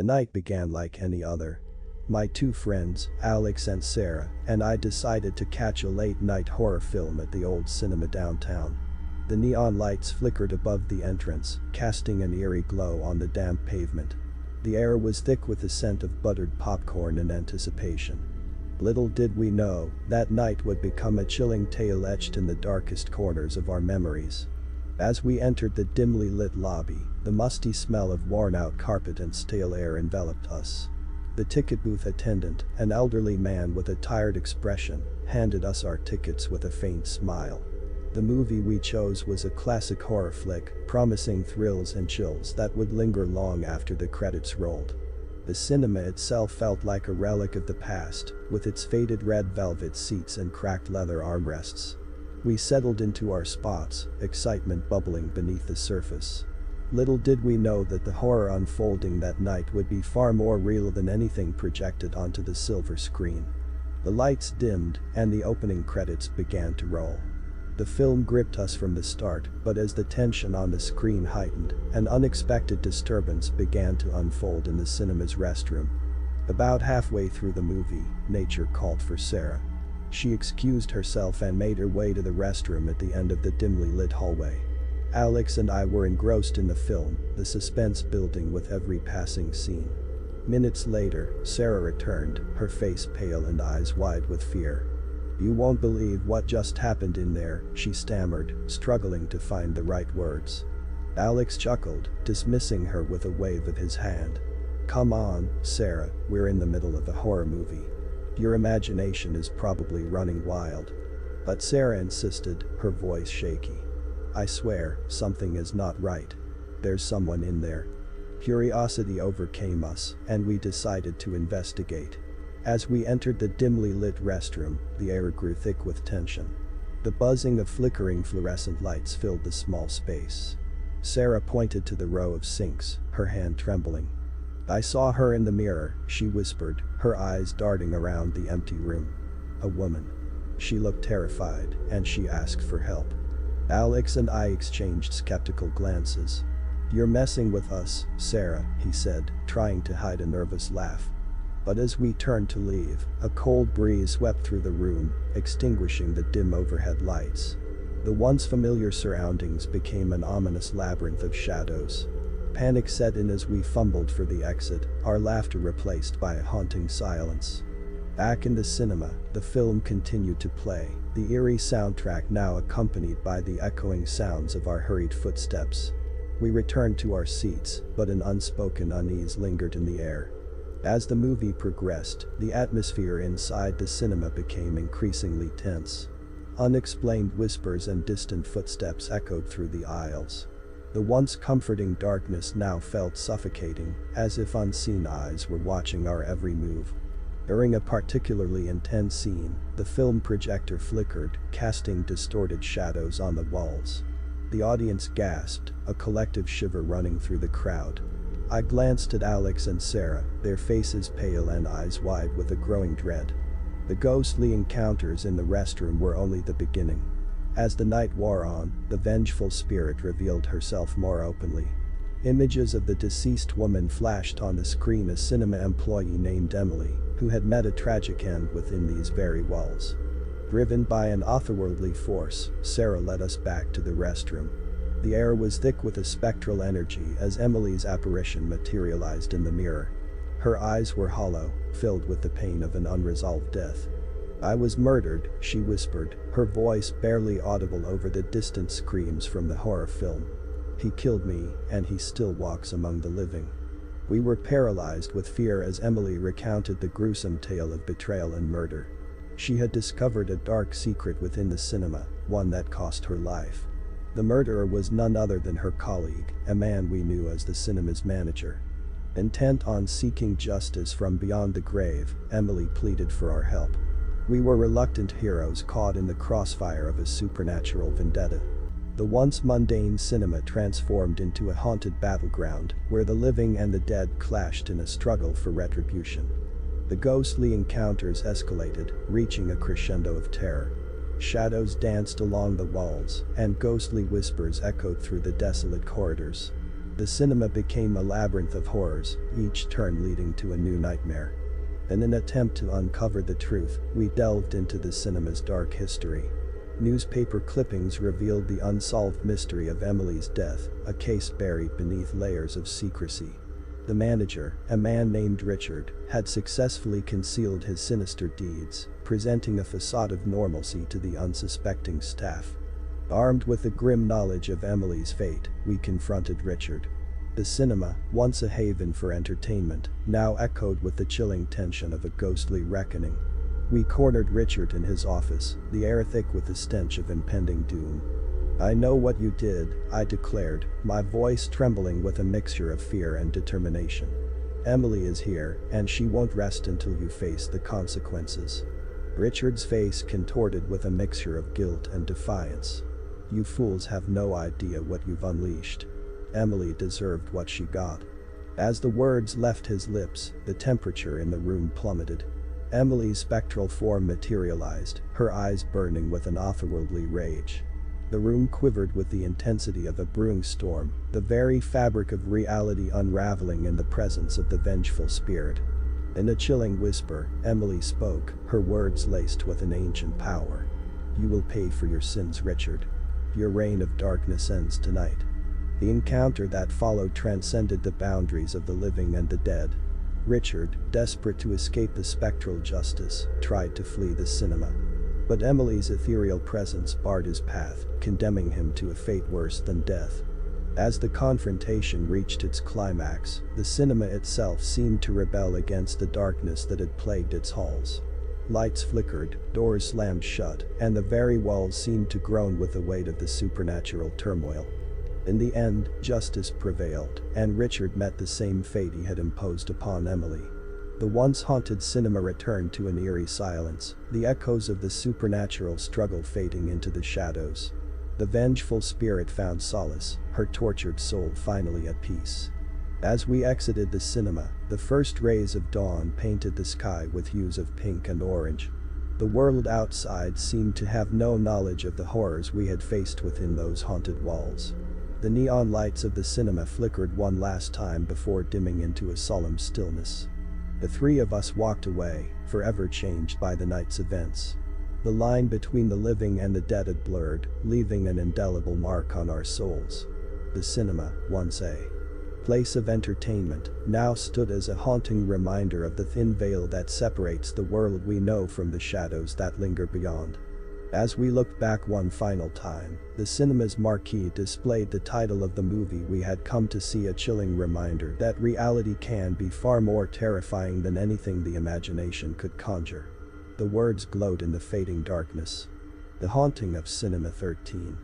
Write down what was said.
The night began like any other. My two friends, Alex and Sarah, and I decided to catch a late-night horror film at the old cinema downtown. The neon lights flickered above the entrance, casting an eerie glow on the damp pavement. The air was thick with the scent of buttered popcorn and anticipation. Little did we know, that night would become a chilling tale etched in the darkest corners of our memories. As we entered the dimly lit lobby, the musty smell of worn-out carpet and stale air enveloped us. The ticket booth attendant, an elderly man with a tired expression, handed us our tickets with a faint smile. The movie we chose was a classic horror flick, promising thrills and chills that would linger long after the credits rolled. The cinema itself felt like a relic of the past, with its faded red velvet seats and cracked leather armrests. We settled into our spots, excitement bubbling beneath the surface. Little did we know that the horror unfolding that night would be far more real than anything projected onto the silver screen. The lights dimmed, and the opening credits began to roll. The film gripped us from the start, but as the tension on the screen heightened, an unexpected disturbance began to unfold in the cinema's restroom. About halfway through the movie, nature called for Sarah. She excused herself and made her way to the restroom at the end of the dimly lit hallway. Alex and I were engrossed in the film, the suspense building with every passing scene. Minutes later, Sarah returned, her face pale and eyes wide with fear. "You won't believe what just happened in there," she stammered, struggling to find the right words. Alex chuckled, dismissing her with a wave of his hand. "Come on, Sarah, we're in the middle of a horror movie. Your imagination is probably running wild." But Sarah insisted, her voice shaky. "I swear, something is not right. There's someone in there." Curiosity overcame us, and we decided to investigate. As we entered the dimly lit restroom, the air grew thick with tension. The buzzing of flickering fluorescent lights filled the small space. Sarah pointed to the row of sinks, her hand trembling. "I saw her in the mirror," she whispered, her eyes darting around the empty room. "A woman. She looked terrified, and she asked for help." Alex and I exchanged skeptical glances. "You're messing with us, Sarah," he said, trying to hide a nervous laugh. But as we turned to leave, a cold breeze swept through the room, extinguishing the dim overhead lights. The once familiar surroundings became an ominous labyrinth of shadows. Panic set in as we fumbled for the exit, our laughter replaced by a haunting silence. Back in the cinema, the film continued to play, the eerie soundtrack now accompanied by the echoing sounds of our hurried footsteps. We returned to our seats, but an unspoken unease lingered in the air. As the movie progressed, the atmosphere inside the cinema became increasingly tense. Unexplained whispers and distant footsteps echoed through the aisles. The once comforting darkness now felt suffocating, as if unseen eyes were watching our every move. During a particularly intense scene, the film projector flickered, casting distorted shadows on the walls. The audience gasped, a collective shiver running through the crowd. I glanced at Alex and Sarah, their faces pale and eyes wide with a growing dread. The ghostly encounters in the restroom were only the beginning. As the night wore on, the vengeful spirit revealed herself more openly. Images of the deceased woman flashed on the screen, a cinema employee named Emily, who had met a tragic end within these very walls. Driven by an otherworldly force, Sarah led us back to the restroom. The air was thick with a spectral energy as Emily's apparition materialized in the mirror. Her eyes were hollow, filled with the pain of an unresolved death. "I was murdered," she whispered, her voice barely audible over the distant screams from the horror film. "He killed me, and he still walks among the living." We were paralyzed with fear as Emily recounted the gruesome tale of betrayal and murder. She had discovered a dark secret within the cinema, one that cost her life. The murderer was none other than her colleague, a man we knew as the cinema's manager. Intent on seeking justice from beyond the grave, Emily pleaded for our help. We were reluctant heroes caught in the crossfire of a supernatural vendetta. The once mundane cinema transformed into a haunted battleground where the living and the dead clashed in a struggle for retribution. The ghostly encounters escalated, reaching a crescendo of terror. Shadows danced along the walls, and ghostly whispers echoed through the desolate corridors. The cinema became a labyrinth of horrors, each turn leading to a new nightmare. In an attempt to uncover the truth, we delved into the cinema's dark history. Newspaper clippings revealed the unsolved mystery of Emily's death, a case buried beneath layers of secrecy. The manager, a man named Richard, had successfully concealed his sinister deeds, presenting a facade of normalcy to the unsuspecting staff. Armed with the grim knowledge of Emily's fate, we confronted Richard. The cinema, once a haven for entertainment, now echoed with the chilling tension of a ghostly reckoning. We cornered Richard in his office, the air thick with the stench of impending doom. "I know what you did," I declared, my voice trembling with a mixture of fear and determination. "Emily is here, and she won't rest until you face the consequences." Richard's face contorted with a mixture of guilt and defiance. "You fools have no idea what you've unleashed. Emily deserved what she got." As the words left his lips, the temperature in the room plummeted. Emily's spectral form materialized, her eyes burning with an otherworldly rage. The room quivered with the intensity of a brewing storm, the very fabric of reality unraveling in the presence of the vengeful spirit. In a chilling whisper, Emily spoke, her words laced with an ancient power. "You will pay for your sins, Richard. Your reign of darkness ends tonight." The encounter that followed transcended the boundaries of the living and the dead. Richard, desperate to escape the spectral justice, tried to flee the cinema. But Emily's ethereal presence barred his path, condemning him to a fate worse than death. As the confrontation reached its climax, the cinema itself seemed to rebel against the darkness that had plagued its halls. Lights flickered, doors slammed shut, and the very walls seemed to groan with the weight of the supernatural turmoil. In the end, justice prevailed, and Richard met the same fate he had imposed upon Emily. The once haunted cinema returned to an eerie silence, the echoes of the supernatural struggle fading into the shadows. The vengeful spirit found solace, her tortured soul finally at peace. As we exited the cinema, the first rays of dawn painted the sky with hues of pink and orange. The world outside seemed to have no knowledge of the horrors we had faced within those haunted walls. The neon lights of the cinema flickered one last time before dimming into a solemn stillness. The three of us walked away, forever changed by the night's events. The line between the living and the dead had blurred, leaving an indelible mark on our souls. The cinema, once a place of entertainment, now stood as a haunting reminder of the thin veil that separates the world we know from the shadows that linger beyond. As we looked back one final time, the cinema's marquee displayed the title of the movie we had come to see, a chilling reminder that reality can be far more terrifying than anything the imagination could conjure. The words glowed in the fading darkness. The Haunting of Cinema 13.